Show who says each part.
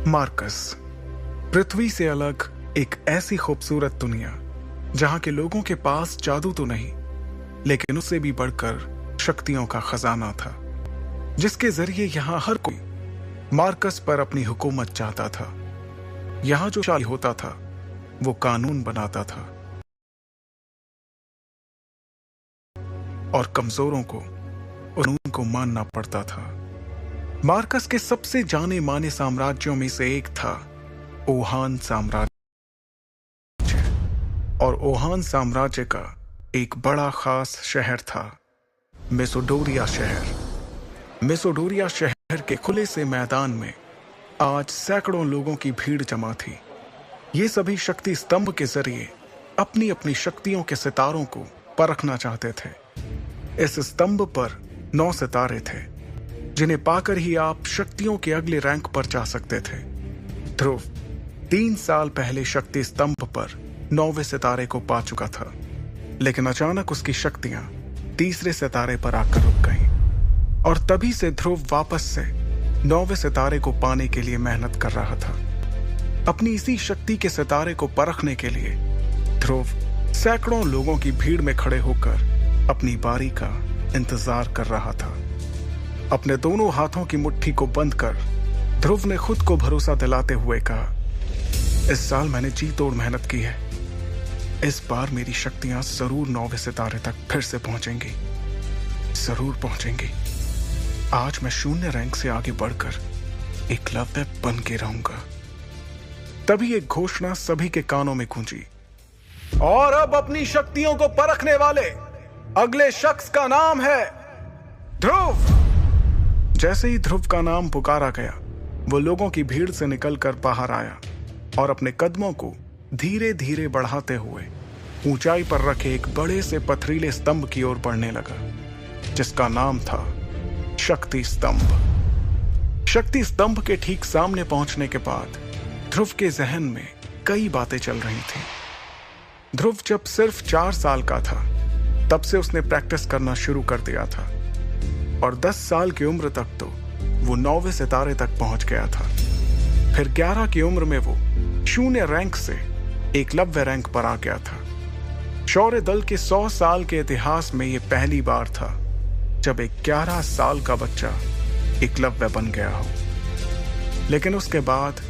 Speaker 1: Marcus, पृथ्वी से अलग एक ऐसी खूबसूरत दुनिया जहां के लोगों के पास जादू तो नहीं, लेकिन उससे भी बढ़कर शक्तियों का खजाना था, जिसके जरिए यहां हर कोई मार्कस पर अपनी हुकूमत चाहता था। यहां जो शाही होता था वो कानून बनाता था और कमजोरों को कानून को मानना पड़ता था। मार्कस के सबसे जाने माने साम्राज्यों में से एक था ओहान साम्राज्य, और ओहान साम्राज्य का एक बड़ा खास शहर था मेसोडोरिया शहर। मेसोडोरिया शहर के खुले से मैदान में आज सैकड़ों लोगों की भीड़ जमा थी। ये सभी शक्ति स्तंभ के जरिए अपनी अपनी शक्तियों के सितारों को परखना चाहते थे। इस स्तंभ पर 9 सितारे थे, जिन्हें पाकर ही आप शक्तियों के अगले रैंक पर जा सकते थे। ध्रुव 3 साल पहले शक्ति स्तंभ पर 9वें सितारे को पा चुका था, लेकिन अचानक उसकी शक्तियां तीसरे सितारे पर आकर रुक गईं, और तभी से ध्रुव वापस से 9वें सितारे को पाने के लिए मेहनत कर रहा था। अपनी इसी शक्ति के सितारे को परखने के लिए ध्रुव सैकड़ों लोगों की भीड़ में खड़े होकर अपनी बारी का इंतजार कर रहा था। अपने दोनों हाथों की मुट्ठी को बंद कर ध्रुव ने खुद को भरोसा दिलाते हुए कहा, इस साल मैंने जी तोड़ मेहनत की है। इस बार मेरी शक्तियां जरूर 9वें सितारे तक फिर से पहुंचेंगी, जरूर पहुंचेंगी। आज मैं 0 रैंक से आगे बढ़कर एकलव्य बन के रहूंगा। तभी एक घोषणा सभी के कानों में गूंजी, और अब अपनी शक्तियों को परखने वाले अगले शख्स का नाम है ध्रुव। जैसे ही ध्रुव का नाम पुकारा गया, वो लोगों की भीड़ से निकलकर बाहर आया और अपने कदमों को धीरे धीरे बढ़ाते हुए ऊंचाई पर रखे एक बड़े से पथरीले स्तंभ की ओर बढ़ने लगा, जिसका नाम था शक्ति स्तंभ। शक्ति स्तंभ के ठीक सामने पहुंचने के बाद ध्रुव के जहन में कई बातें चल रही थीं। ध्रुव जब सिर्फ 4 साल का था, तब से उसने प्रैक्टिस करना शुरू कर दिया था, और 10 साल की उम्र तक तो वो 9वें सितारे तक पहुंच गया था। फिर 11 की उम्र में वो 0 रैंक से एकलव्य रैंक पर आ गया था। शौर्य दल के 100 साल के इतिहास में ये पहली बार था जब एक 11 साल का बच्चा एकलव्य बन गया हो। लेकिन उसके बाद